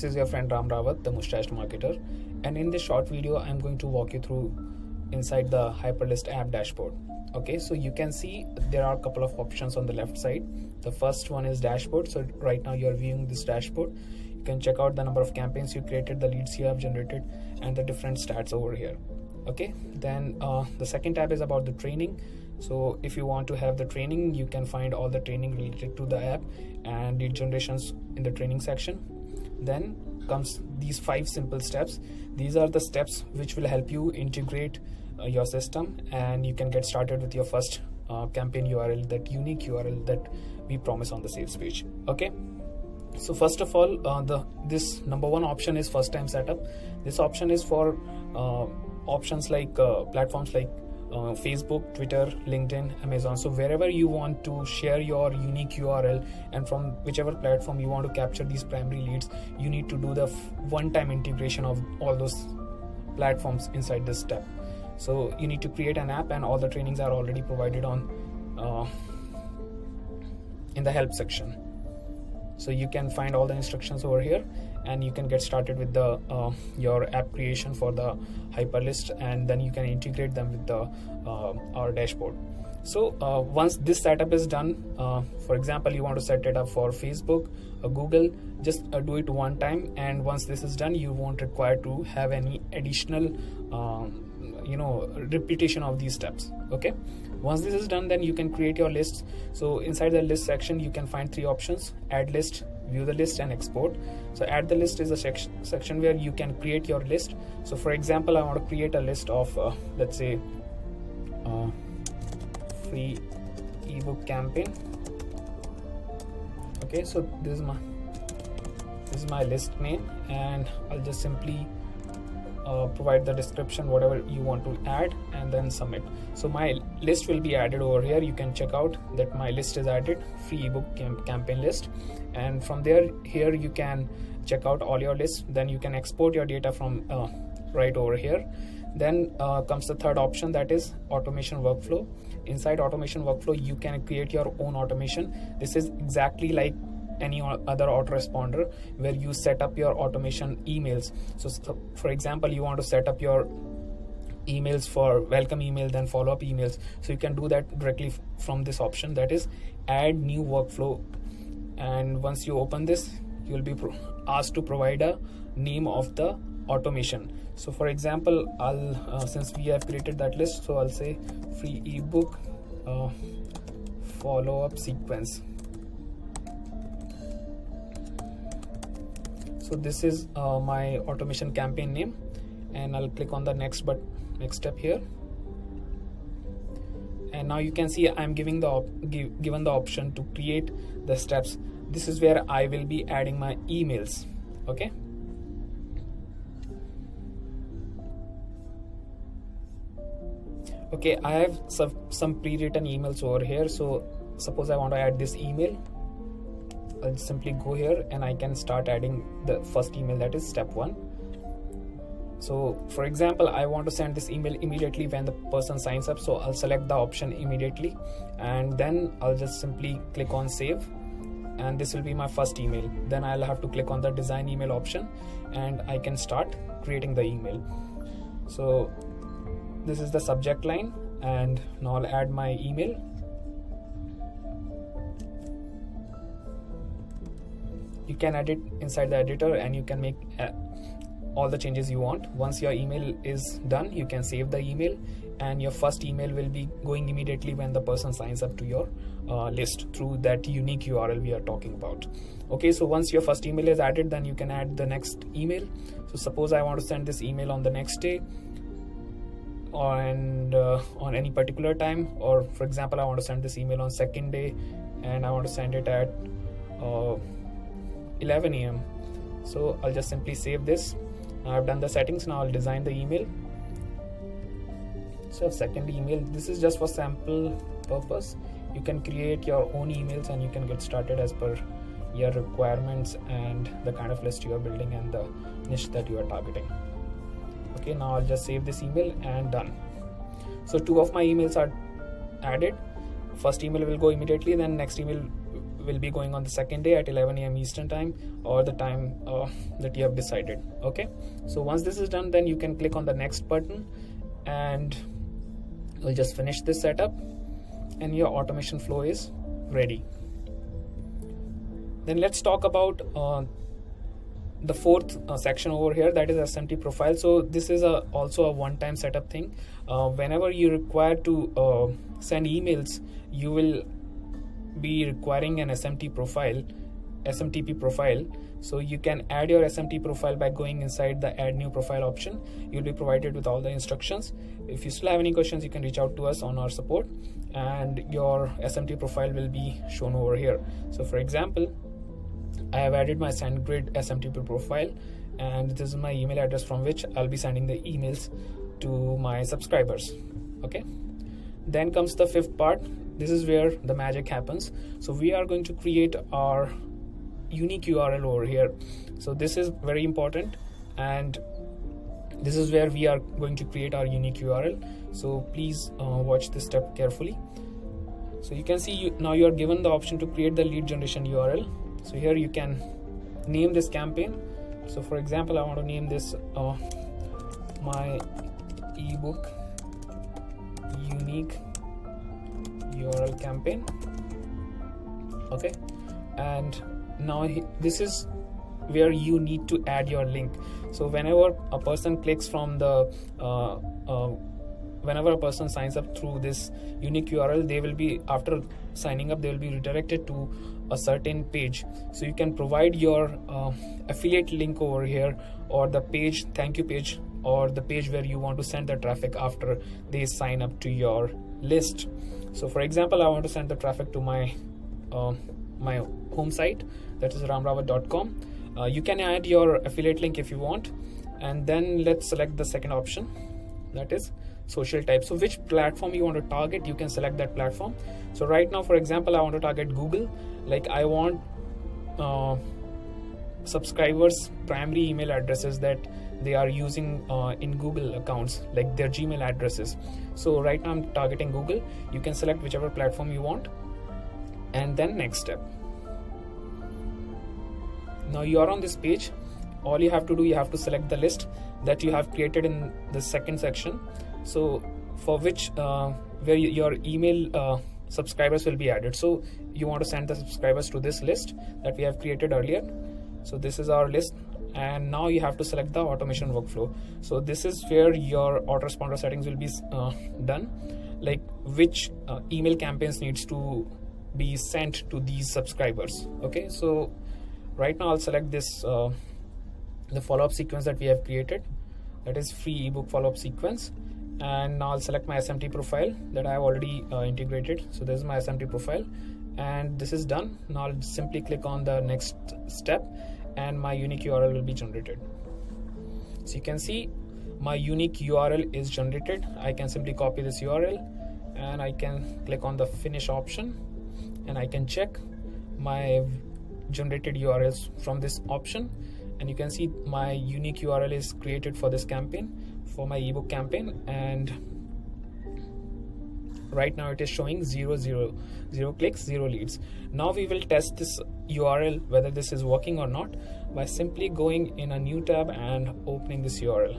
this is your friend Ram Rawat, the mustached marketer, and in this short video I'm going to walk you through inside the Hyperlist app dashboard. Okay, so you can see there are a couple of options on the left side. The first one is dashboard. So right now you're viewing this dashboard. You can check out the number of campaigns you created, the leads you have generated, and the different stats over here. Okay, then the second tab is about the training. So if you want to have the training, you can find all the training related to the app and lead generations in the training section. Then comes these 5 simple steps. These are the steps which will help you integrate your system, and you can get started with your first campaign URL, that unique URL that we promise on the sales page. Okay, so first of all, this number 1 option is first time setup. This option is for options like platforms like Facebook, Twitter, LinkedIn, Amazon. So wherever you want to share your unique URL, and from whichever platform you want to capture these primary leads, you need to do the one-time integration of all those platforms inside this step. So you need to create an app, and all the trainings are already provided on in the help section. So you can find all the instructions over here, and you can get started with the your app creation for the Hyperlist, and then you can integrate them with the our dashboard. So once this setup is done, for example, you want to set it up for Facebook or Google, just do it one time, and once this is done, you won't require to have any additional repetition of these steps. Okay, once this is done, then you can create your lists. So inside the list section you can find 3 options: add list, view the list, and export. So add the list is a section where you can create your list. So for example, I want to create a list of let's say free ebook campaign. Okay, so this is my list name, and I'll just simply provide the description, whatever you want to add, and then submit. So my list will be added over here. You can check out that my list is added, free ebook campaign list, and from there here you can check out all your lists. Then you can export your data from right over here. Then comes the third option, that is automation workflow. Inside automation workflow you can create your own automation. This is exactly like any other autoresponder where you set up your automation emails. So for example, you want to set up your emails for welcome email, then follow-up emails. So you can do that directly from this option, that is add new workflow. And once you open this, you will be asked to provide a name of the automation. So for example, I'll since we have created that list, so I'll say free ebook follow-up sequence. So this is my automation campaign name, and I'll click on the next step here, and now you can see I'm given the option to create the steps. This is where I will be adding my emails. Okay, I have some pre-written emails over here. So suppose I want to add this email, I'll simply go here and I can start adding the first email, that is step 1. So for example, I want to send this email immediately when the person signs up, so I'll select the option immediately, and then I'll just simply click on save, and this will be my first email. Then I'll have to click on the design email option, and I can start creating the email. So this is the subject line, and now I'll add my email. You can edit inside the editor, and you can make all the changes you want. Once your email is done, you can save the email, and your first email will be going immediately when the person signs up to your list through that unique URL we are talking about. Okay, so once your first email is added, then you can add the next email. So suppose I want to send this email on the next day, and on any particular time, or for example, I want to send this email on second day, and I want to send it at 11 AM. So I'll just simply save this. Now I've done the settings. Now I'll design the email. So second email, this is just for sample purpose. You can create your own emails, and you can get started as per your requirements and the kind of list you are building and the niche that you are targeting. Okay, now I'll just save this email, and done. So 2 of my emails are added. First email will go immediately, then next email will be going on the second day at 11 a.m. Eastern time, or the time that you have decided. Okay, so once this is done, then you can click on the next button and we'll just finish this setup and your automation flow is ready. Then let's talk about the fourth section over here, that is SMT profile. So this is also a one-time setup thing. Whenever you require to send emails, you will be requiring an SMTP profile. So you can add your SMT profile by going inside the add new profile option. You'll be provided with all the instructions. If you still have any questions, you can reach out to us on our support and your SMT profile will be shown over here. So for example, I have added my SendGrid SMTP profile, and this is my email address from which I'll be sending the emails to my subscribers. Okay, then comes the fifth part. This is where the magic happens. So we are going to create our unique URL over here. So this is very important, and this is where we are going to create our unique URL. So please watch this step carefully. So you can see now you are given the option to create the lead generation URL. So here you can name this campaign. So for example, I want to name this my ebook unique URL campaign. Okay, and now this is where you need to add your link. So whenever a person clicks from the whenever a person signs up through this unique URL, they will be, after signing up, they will be redirected to a certain page. So you can provide your affiliate link over here, or the page, thank you page, or the page where you want to send the traffic after they sign up to your list. So for example, I want to send the traffic to my my home site, that is ramrawat.com. You can add your affiliate link if you want, and then let's select the second option, that is social type. So which platform you want to target, you can select that platform. So right now, for example, I want to target Google. Like I want subscribers' primary email addresses that they are using in Google accounts, like their Gmail addresses. So right now I'm targeting Google. You can select whichever platform you want, and then next step. Now you are on this page. All you have to do, you have to select the list that you have created in the second section. So for which where your email subscribers will be added. So you want to send the subscribers to this list that we have created earlier. So this is our list, and now you have to select the automation workflow. So this is where your autoresponder settings will be done, like which email campaigns needs to be sent to these subscribers. Okay, so right now I'll select this the follow-up sequence that we have created, that is free ebook follow-up sequence. And now I'll select my SMT profile that I have already integrated. So this is my SMT profile, and this is done. Now I'll simply click on the next step and my unique URL will be generated. So you can see my unique URL is generated. I can simply copy this URL and I can click on the finish option, and I can check my generated URLs from this option, and you can see my unique URL is created for this campaign, for my ebook campaign, and right now it is showing 0 clicks, 0 leads. Now we will test this URL whether this is working or not by simply going in a new tab and opening this URL.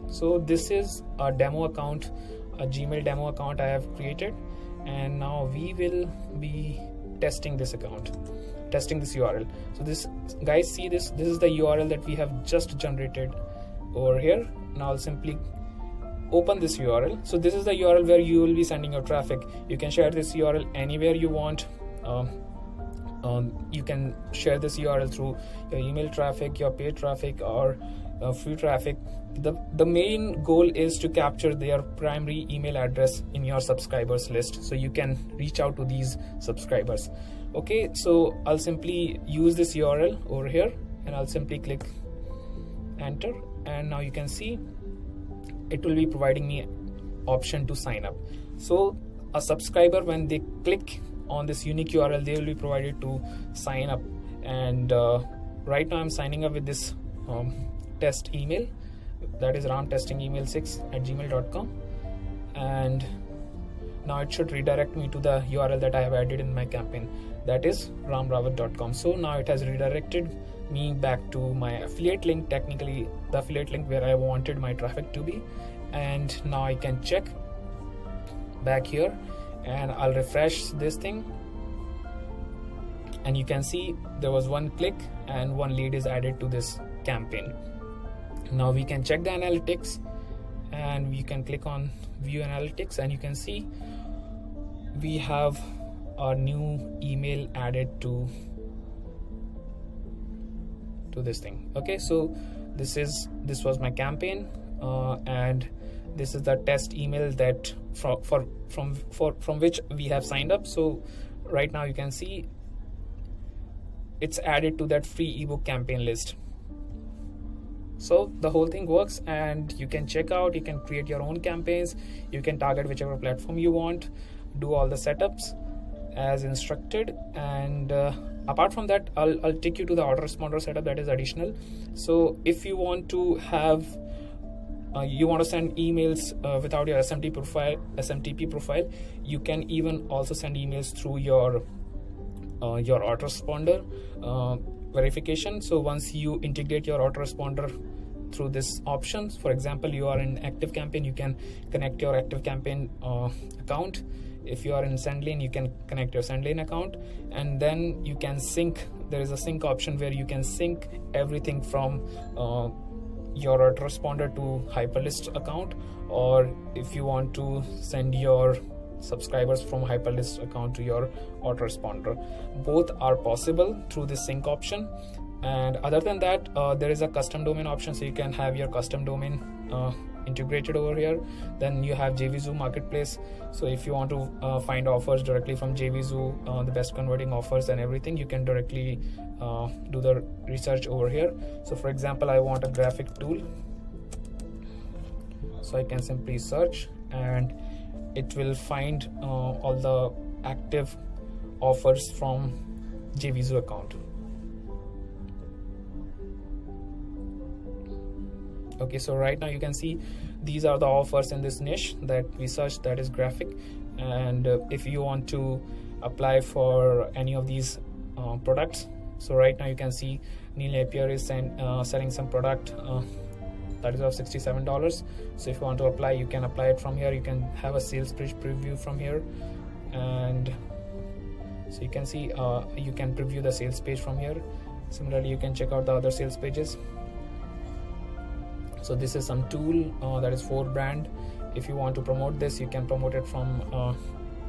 So this is a demo account, a Gmail demo account I have created, and now we will be testing this account, testing this URL. So this, guys, see this is the URL that we have just generated over here. Now I'll simply open this URL. So this is the URL where you will be sending your traffic. You can share this URL anywhere you want. You can share this URL through your email traffic, your paid traffic, or free traffic. The main goal is to capture their primary email address in your subscribers list, so you can reach out to these subscribers. Okay, so I'll simply use this URL over here, and I'll simply click enter, and now you can see it will be providing me option to sign up. So a subscriber, when they click on this unique URL, they will be provided to sign up. And right now I'm signing up with this test email, that is ramtestingemail6@gmail.com, and now it should redirect me to the URL that I have added in my campaign. that is ramrawat.com. So now it has redirected me back to my affiliate link, technically the affiliate link where I wanted my traffic to be. And now I can check back here and I'll refresh this thing, and you can see there was one click and one lead is added to this campaign. Now we can check the analytics, and you can click on view analytics, and you can see we have a new email added to this thing. Okay, so this was my campaign, and this is the test email that from which we have signed up. So right now you can see it's added to that free ebook campaign list. So the whole thing works, and you can check out, you can create your own campaigns, you can target whichever platform you want, do all the setups as instructed. And apart from that, I'll take you to the autoresponder setup that is additional. So if you want to have you want to send emails without your SMTP profile, you can even also send emails through your autoresponder verification. So once you integrate your autoresponder through this option, for example, you are in active campaign, you can connect your active campaign account. If you are in SendLane, you can connect your SendLane account, and then you can sync. There is a sync option where you can sync everything from your autoresponder to Hyperlist account, or if you want to send your subscribers from Hyperlist account to your autoresponder, both are possible through this sync option. And other than that, there is a custom domain option, so you can have your custom domain integrated over here. Then you have JVZoo marketplace, so if you want to find offers directly from JVZoo, the best converting offers and everything, you can directly do the research over here. So for example, I want a graphic tool, so I can simply search and it will find all the active offers from JVZoo account. Okay, so right now you can see these are the offers in this niche that we searched, that is graphic. And if you want to apply for any of these products, so right now you can see Neil Napier is selling some product that is of $67. So if you want to apply, you can apply it from here. You can have a sales page preview from here, and so you can see you can preview the sales page from here. Similarly, you can check out the other sales pages. So this is some tool that is for brand. If you want to promote this, you can promote it from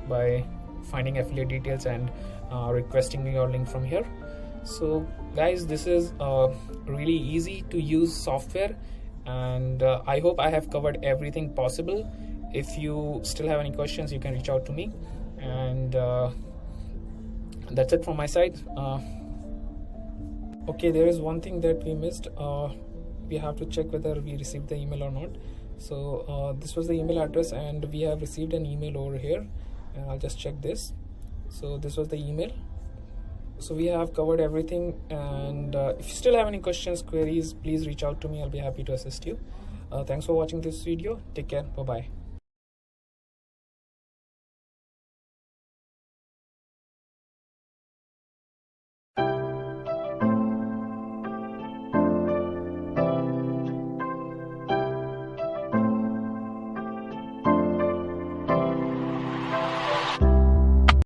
by finding affiliate details and requesting your link from here. So guys, this is really easy to use software, and I hope I have covered everything possible. If you still have any questions, you can reach out to me, and that's it from my side. Okay, there is one thing that we missed. We have to check whether we received the email or not. So this was the email address, and we have received an email over here, and I'll just check this. So this was the email. So we have covered everything, and if you still have any questions, queries, please reach out to me. I'll be happy to assist you. Thanks for watching this video. Take care. Bye bye.